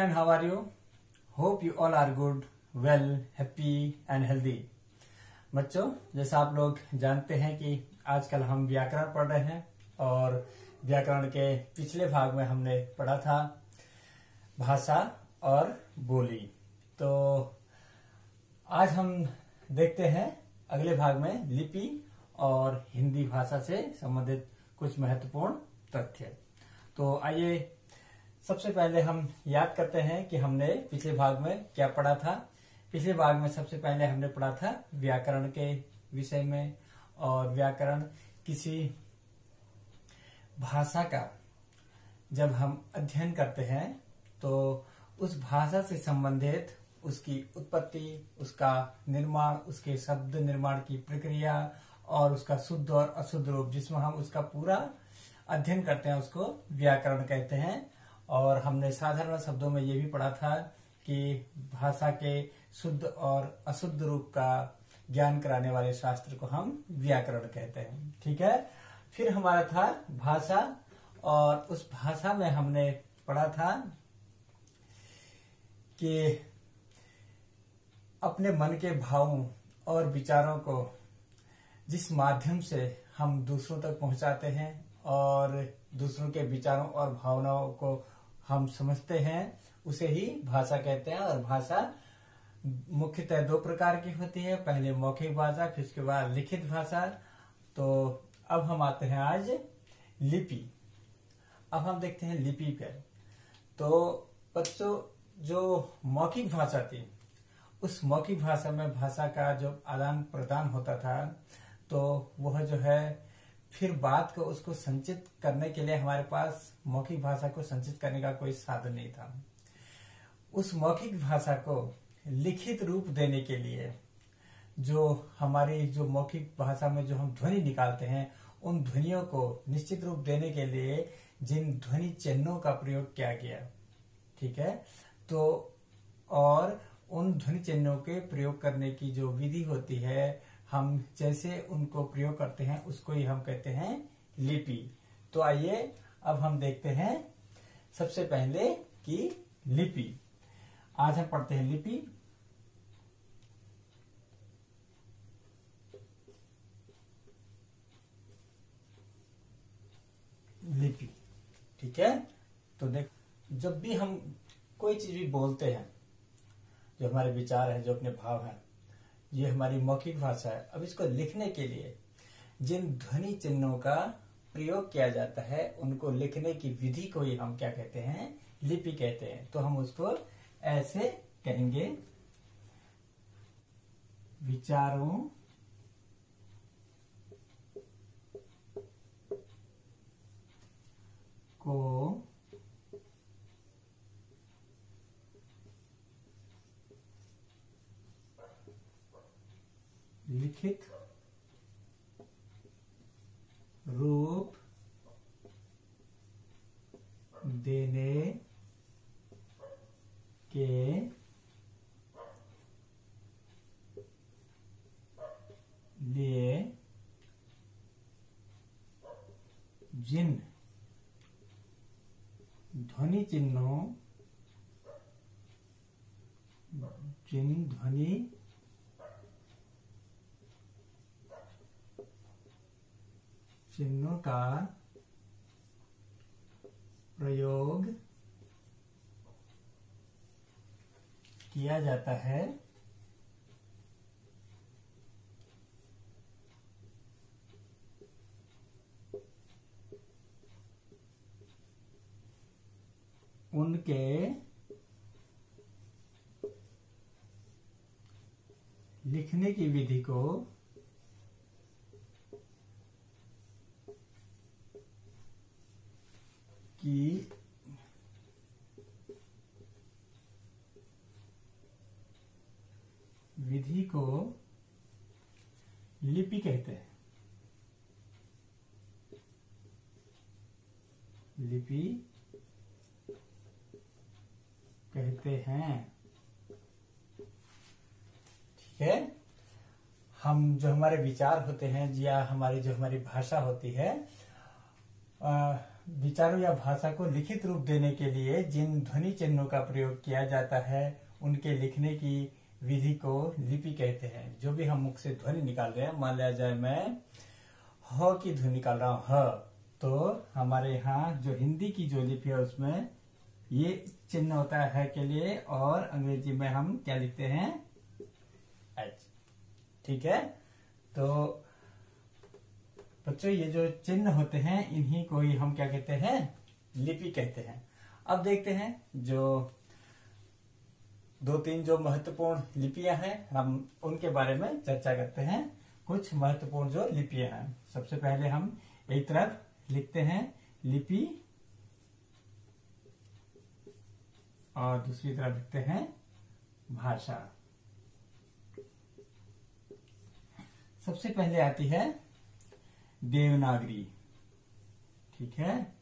friend, how are you? Hope you all are good, well, happy and healthy. बच्चों, जैसा आप लोग जानते हैं कि आजकल हम व्याकरण पढ़ रहे हैं और व्याकरण के पिछले भाग में हमने पढ़ा था भाषा और बोली। तो आज हम देखते हैं अगले भाग में लिपि और हिंदी भाषा से संबंधित कुछ महत्वपूर्ण तथ्य। तो आइए सबसे पहले हम याद करते हैं कि हमने पिछले भाग में क्या पढ़ा था। पिछले भाग में सबसे पहले हमने पढ़ा था व्याकरण के विषय में, और व्याकरण किसी भाषा का जब हम अध्ययन करते हैं तो उस भाषा से संबंधित उसकी उत्पत्ति, उसका निर्माण, उसके शब्द निर्माण की प्रक्रिया और उसका शुद्ध और अशुद्ध रूप जिसमें हम उसका पूरा अध्ययन करते हैं उसको व्याकरण कहते हैं। और हमने साधारण शब्दों में ये भी पढ़ा था कि भाषा के शुद्ध और अशुद्ध रूप का ज्ञान कराने वाले शास्त्र को हम व्याकरण कहते हैं। ठीक है। फिर हमारा था भाषा, और उस भाषा में हमने पढ़ा था कि अपने मन के भावों और विचारों को जिस माध्यम से हम दूसरों तक पहुंचाते हैं और दूसरों के विचारों और भावनाओं को हम समझते हैं, उसे ही भाषा कहते हैं। और भाषा मुख्यतः दो प्रकार की होती है, पहले मौखिक भाषा, फिर उसके बाद लिखित भाषा। तो अब हम आते हैं आज लिपि। अब हम देखते हैं लिपि पर। तो बच्चों, जो मौखिक भाषा थी, उस मौखिक भाषा में भाषा का जो आदान प्रदान होता था, तो वह जो है फिर बात को उसको संचित करने के लिए हमारे पास मौखिक भाषा को संचित करने का कोई साधन नहीं था। उस मौखिक भाषा को लिखित रूप देने के लिए जो हमारी जो मौखिक भाषा में जो हम ध्वनि निकालते हैं, उन ध्वनियों को निश्चित रूप देने के लिए जिन ध्वनि चिन्हों का प्रयोग किया गया, ठीक है, तो और उन ध्वनि चिन्हों के प्रयोग करने की जो विधि होती है, हम जैसे उनको प्रयोग करते हैं उसको ही हम कहते हैं लिपि। तो आइए अब हम देखते हैं सबसे पहले कि लिपि। आज हम पढ़ते हैं लिपि। लिपि, ठीक है। तो देख, जब भी हम कोई चीज भी बोलते हैं, जो हमारे विचार है, जो अपने भाव है, ये हमारी मौखिक भाषा है। अब इसको लिखने के लिए जिन ध्वनि चिन्हों का प्रयोग किया जाता है, उनको लिखने की विधि को ही हम क्या कहते हैं, लिपि कहते हैं। तो हम उसको ऐसे कहेंगे, विचारों को लिखित रूप देने के लिए जिन ध्वनि चिन्हों का प्रयोग किया जाता है, उनके लिखने की विधि को लिपि कहते हैं। लिपि कहते हैं, ठीक है। हम जो हमारे विचार होते हैं या हमारी जो हमारी भाषा होती है, विचारों या भाषा को लिखित रूप देने के लिए जिन ध्वनि चिन्हों का प्रयोग किया जाता है उनके लिखने की विधि को लिपि कहते हैं। जो भी हम मुख से ध्वनि निकाल रहे हैं, मान लिया जाए मैं ह की ध्वनि निकाल रहा हूँ ह, तो हमारे यहाँ जो हिंदी की जो लिपि है उसमें ये चिन्ह होता है के लिए, और अंग्रेजी में हम क्या लिखते हैं, एच। ठीक है, तो बच्चों ये जो चिन्ह होते हैं इन्हीं को ही हम क्या कहते हैं, लिपि कहते हैं। अब देखते हैं जो दो तीन जो महत्वपूर्ण लिपियां हैं हम उनके बारे में चर्चा करते हैं। कुछ महत्वपूर्ण जो लिपियां हैं, सबसे पहले हम एक तरफ लिखते हैं लिपि और दूसरी तरफ लिखते हैं भाषा। सबसे पहले आती है देवनागरी। ठीक है,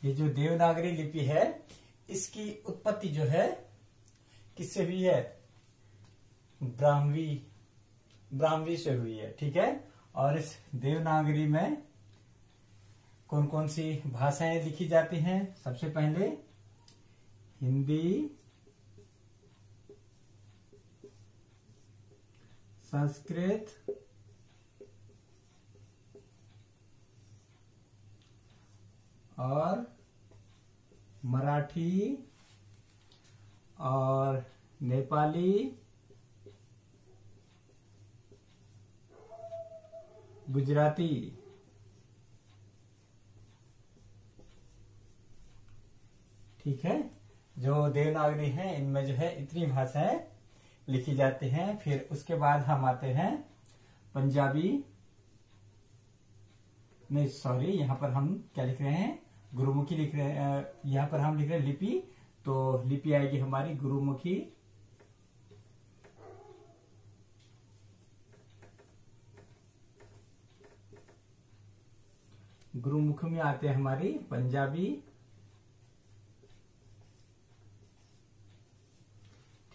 ये जो देवनागरी लिपि है इसकी उत्पत्ति जो है किससे हुई है, ब्राह्मी से हुई है। ठीक है, और इस देवनागरी में कौन कौन सी भाषाएं लिखी जाती हैं, सबसे पहले हिंदी, संस्कृत, और मराठी और नेपाली, गुजराती। ठीक है, जो देवनागरी है इनमें जो है इतनी भाषाएं लिखी जाती हैं। फिर उसके बाद हम आते हैं पंजाबी, नहीं सॉरी, यहाँ पर हम क्या लिख रहे हैं, गुरुमुखी लिख रहे हैं। यहाँ पर हम लिख रहे हैं लिपि, तो लिपि आएगी हमारी गुरुमुखी। गुरुमुखी में आते हैं हमारी पंजाबी।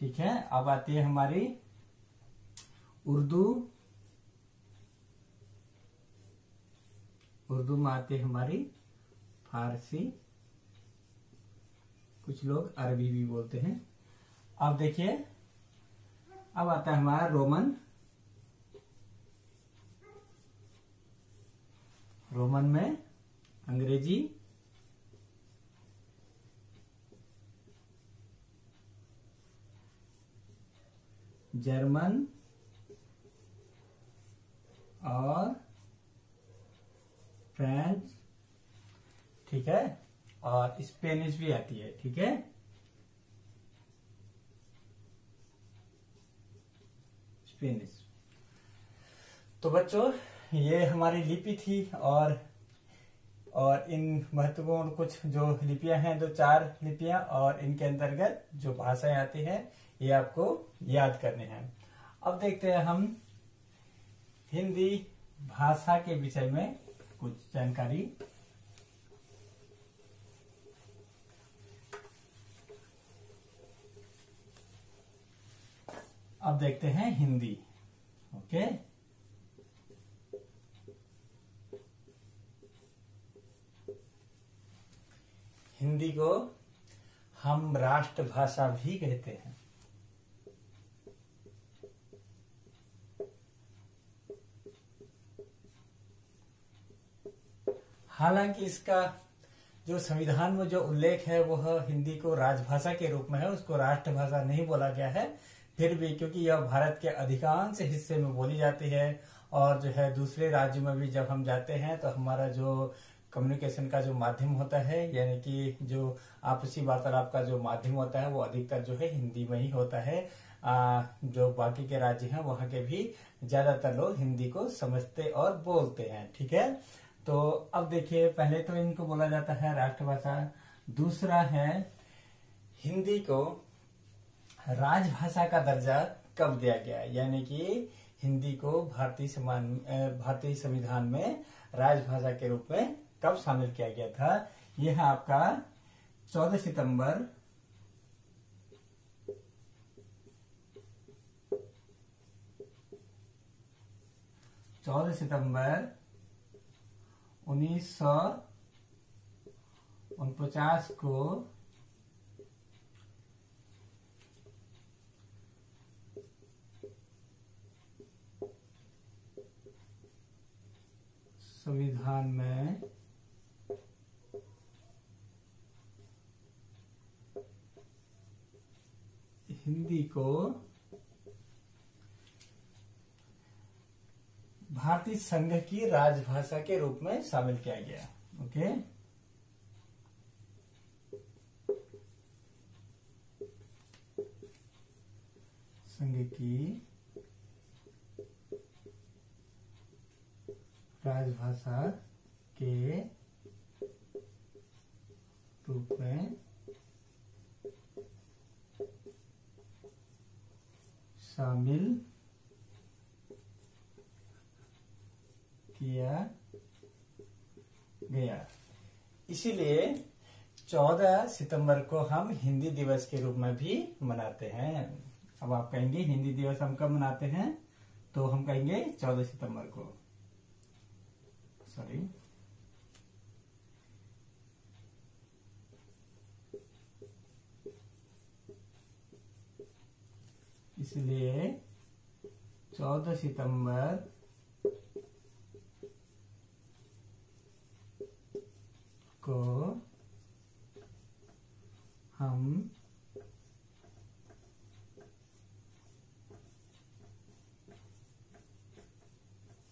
ठीक है, अब आती है हमारी उर्दू। उर्दू में आती है हमारी फारसी, कुछ लोग अरबी भी बोलते हैं। अब देखिए, अब आता है हमारा रोमन। रोमन में अंग्रेजी, जर्मन और फ्रेंच। ठीक है, और स्पेनिश भी आती है। ठीक है, स्पेनिश। तो बच्चों ये हमारी लिपि थी, और इन महत्वपूर्ण कुछ जो लिपियां हैं, दो चार लिपियां, और इनके अंतर्गत जो भाषाएं आती हैं ये आपको याद करने हैं। अब देखते हैं हम हिंदी भाषा के विषय में कुछ जानकारी। अब देखते हैं हिंदी। ओके, हिंदी को हम राष्ट्रभाषा भी कहते हैं। हालांकि इसका जो संविधान में जो उल्लेख है वह हिंदी को राजभाषा के रूप में है, उसको राष्ट्रभाषा नहीं बोला गया है। फिर भी क्योंकि यह भारत के अधिकांश हिस्से में बोली जाती है, और जो है दूसरे राज्यों में भी जब हम जाते हैं तो हमारा जो कम्युनिकेशन का जो माध्यम होता है, यानी कि जो आपसी वार्तालाप का जो माध्यम होता है वो अधिकतर जो है हिंदी में ही होता है। जो बाकी के राज्य हैं वहाँ के भी ज्यादातर लोग हिंदी को समझते और बोलते हैं। ठीक है, तो अब देखिए, पहले तो इनको बोला जाता है राष्ट्रभाषा। दूसरा है, हिंदी को राजभाषा का दर्जा कब दिया गया, यानी कि हिंदी को भारतीय संविधान में राजभाषा के रूप में कब शामिल किया गया था। यह आपका 14 सितंबर 1947 14 सितंबर 1949 को संविधान में हिंदी को भारतीय संघ की राजभाषा के रूप में शामिल किया गया। ओके, संघ की राजभाषा के रूप में शामिल किया गया। इसीलिए 14 सितंबर को हम हिंदी दिवस के रूप में भी मनाते हैं। अब आप कहेंगे हिंदी दिवस हम कब मनाते हैं, तो हम कहेंगे 14 सितंबर को। सॉरी, इसलिए 14 सितंबर को हम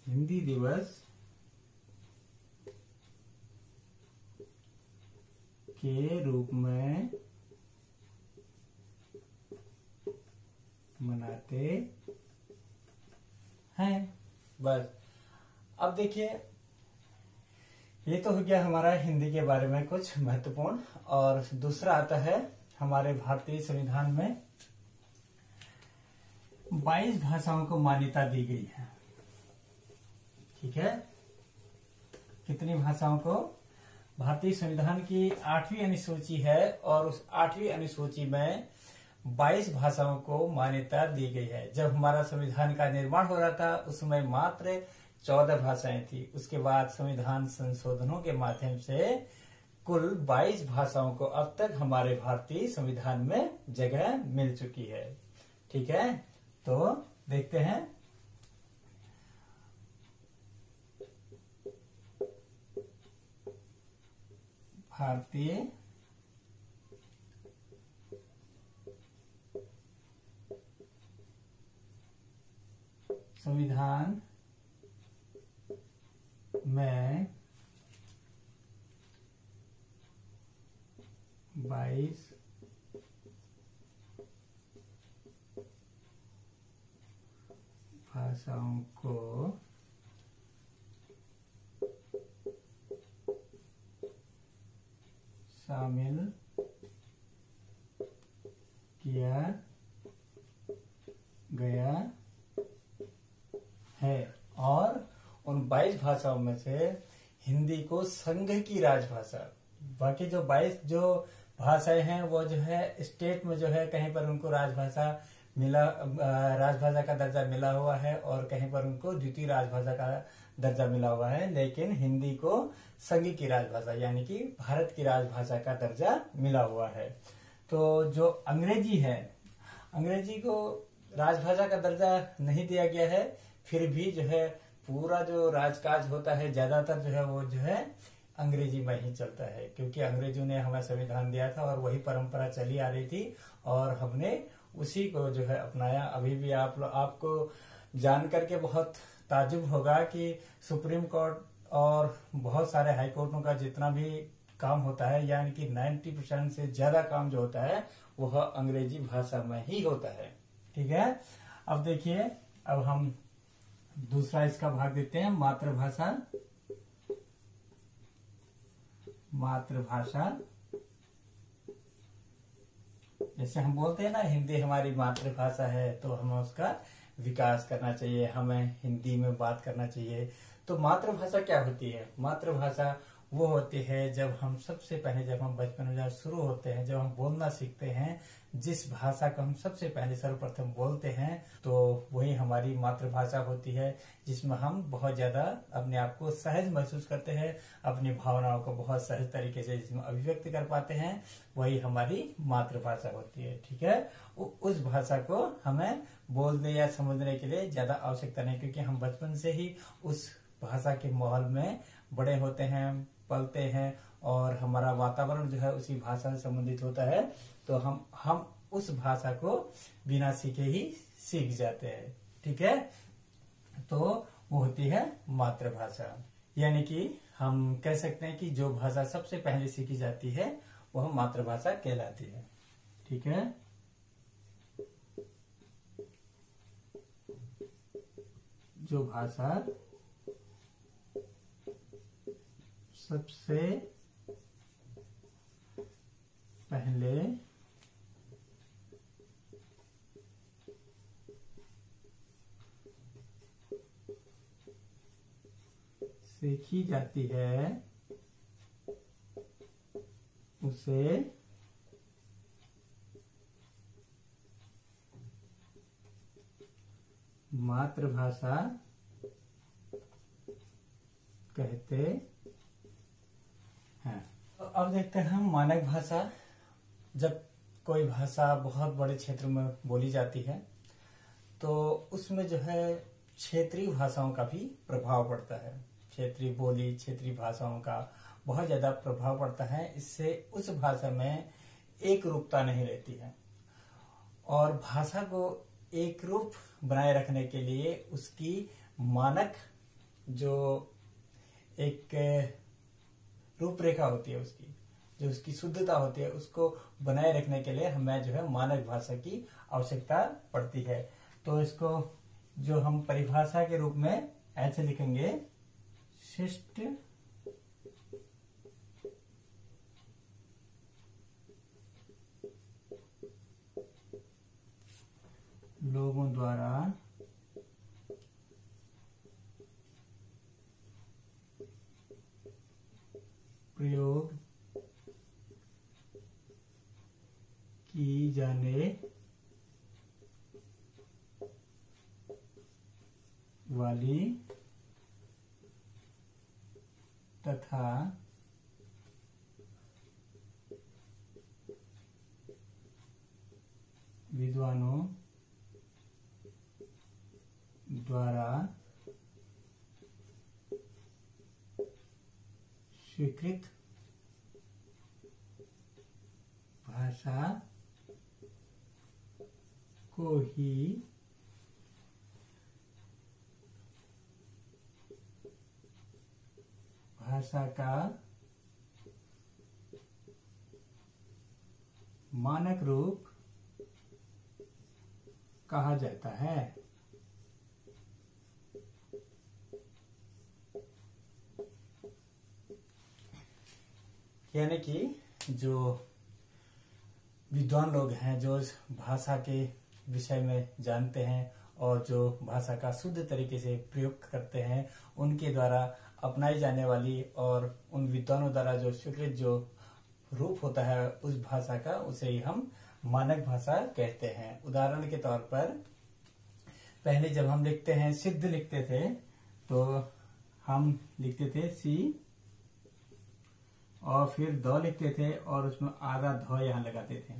हिंदी दिवस के रूप में मनाते हैं। बस अब देखिए, ये तो हो गया हमारा हिंदी के बारे में कुछ महत्वपूर्ण। और दूसरा आता है, हमारे भारतीय संविधान में 22 भाषाओं को मान्यता दी गई है। ठीक है, कितनी भाषाओं को? भारतीय संविधान की 8वीं अनुसूची है और उस 8वीं अनुसूची में 22 भाषाओं को मान्यता दी गई है। जब हमारा संविधान का निर्माण हो रहा था उस समय मात्र 14 भाषाएं थी। उसके बाद संविधान संशोधनों के माध्यम से कुल 22 भाषाओं को अब तक हमारे भारतीय संविधान में जगह मिल चुकी है। ठीक है, तो देखते हैं। भारतीय संविधान में 22 भाषाओं को शामिल किया गया है। और उन 22 भाषाओं में से हिंदी को संघ की राजभाषा, बाकी जो 22 जो भाषाएं हैं वो जो है स्टेट में जो है कहीं पर उनको राजभाषा मिला, राजभाषा का दर्जा मिला हुआ है और कहीं पर उनको द्वितीय राजभाषा का दर्जा मिला हुआ है। लेकिन हिंदी को संघ की राजभाषा यानी कि भारत की राजभाषा का दर्जा मिला हुआ है। तो जो अंग्रेजी है, अंग्रेजी को राजभाषा का दर्जा नहीं दिया गया है, फिर भी जो है पूरा जो राजकाज होता है ज्यादातर जो है वो जो है अंग्रेजी में ही चलता है, क्योंकि अंग्रेजों ने हमें संविधान दिया था और वही परंपरा चली आ रही थी और हमने उसी को जो है अपनाया। अभी भी आपको जान करके बहुत ताज्जुब होगा कि सुप्रीम कोर्ट और बहुत सारे हाई कोर्टों का जितना भी काम होता है यानी कि 90% से ज्यादा काम जो होता है वह अंग्रेजी भाषा में ही होता है। ठीक है, अब देखिए, अब हम दूसरा इसका भाग देते हैं, मातृभाषा। मातृभाषा जैसे हम बोलते हैं ना हिंदी हमारी मातृभाषा है तो हमें उसका विकास करना चाहिए, हमें हिंदी में बात करना चाहिए। तो मातृभाषा क्या होती है? मातृभाषा वो होती है जब हम सबसे पहले, जब हम बचपन में जब शुरू होते हैं, जब हम बोलना सीखते हैं, जिस भाषा को हम सबसे पहले सर्वप्रथम बोलते हैं, तो वही हमारी मातृभाषा होती है, जिसमें हम बहुत ज्यादा अपने आप को सहज महसूस करते हैं, अपनी भावनाओं को बहुत सहज तरीके से जिसमें अभिव्यक्त कर पाते हैं, वही हमारी मातृभाषा होती है। ठीक है, उस भाषा को हमें बोलने या समझने के लिए ज्यादा आवश्यकता नहीं, क्योंकि हम बचपन से ही उस भाषा के माहौल में बड़े होते हैं, पलते हैं, और हमारा वातावरण जो है उसी भाषा से संबंधित होता है, तो हम उस भाषा को बिना सीखे ही सीख जाते हैं। ठीक है, तो वो होती है मातृभाषा। यानी कि हम कह सकते हैं कि जो भाषा सबसे पहले सीखी जाती है वह मातृभाषा कहलाती है। ठीक है, जो भाषा सबसे पहले सीखी जाती है उसे मातृभाषा कहते हैं। तो अब देखते हैं हम मानक भाषा। जब कोई भाषा बहुत बड़े क्षेत्र में बोली जाती है तो उसमें जो है क्षेत्रीय भाषाओं का भी प्रभाव पड़ता है। क्षेत्रीय बोली, क्षेत्रीय भाषाओं का बहुत ज्यादा प्रभाव पड़ता है। इससे उस भाषा में एक रूपता नहीं रहती है, और भाषा को एक रूप बनाए रखने के लिए उसकी मानक जो एक रूपरेखा होती है, उसकी जो उसकी शुद्धता होती है, उसको बनाए रखने के लिए हमें जो है मानक भाषा की आवश्यकता पड़ती है। तो इसको जो हम परिभाषा के रूप में ऐसे लिखेंगे, शिष्ट लोगों द्वारा प्रयोग की जाने वाली तथा विद्वानों द्वारा स्वीकृत भाषा को ही भाषा का मानक रूप कहा जाता है। यानी कि जो विद्वान लोग हैं, जो इस भाषा के विषय में जानते हैं और जो भाषा का शुद्ध तरीके से प्रयोग करते हैं, उनके द्वारा अपनाई जाने वाली और उन विद्वानों द्वारा जो स्वीकृत जो रूप होता है उस भाषा का, उसे ही हम मानक भाषा कहते हैं। उदाहरण के तौर पर पहले जब हम लिखते हैं, सिद्ध लिखते थे, तो हम लिखते थे सी और फिर द लिखते थे और उसमें आधा ध यहाँ लगाते थे।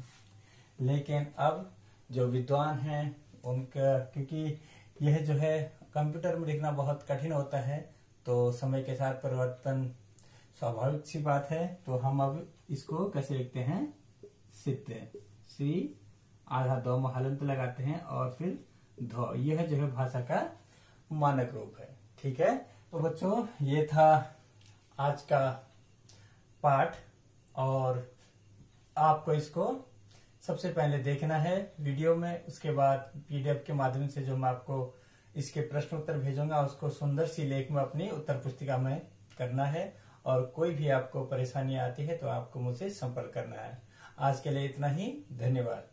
लेकिन अब जो विद्वान हैं उनका, क्योंकि यह जो है कंप्यूटर में लिखना बहुत कठिन होता है, तो समय के साथ परिवर्तन स्वाभाविक सी बात है, तो हम अब इसको कैसे लिखते हैं, सिद्ध, सी आधा द हलंत लगाते हैं और फिर ध। यह जो है भाषा का मानक रूप है। ठीक है, तो बच्चों ये था आज का पाठ, और आपको इसको सबसे पहले देखना है वीडियो में, उसके बाद पीडीएफ के माध्यम से जो मैं आपको इसके प्रश्न उत्तर भेजूंगा उसको सुंदर सी लेख में अपनी उत्तर पुस्तिका में करना है। और कोई भी आपको परेशानी आती है तो आपको मुझसे संपर्क करना है। आज के लिए इतना ही, धन्यवाद।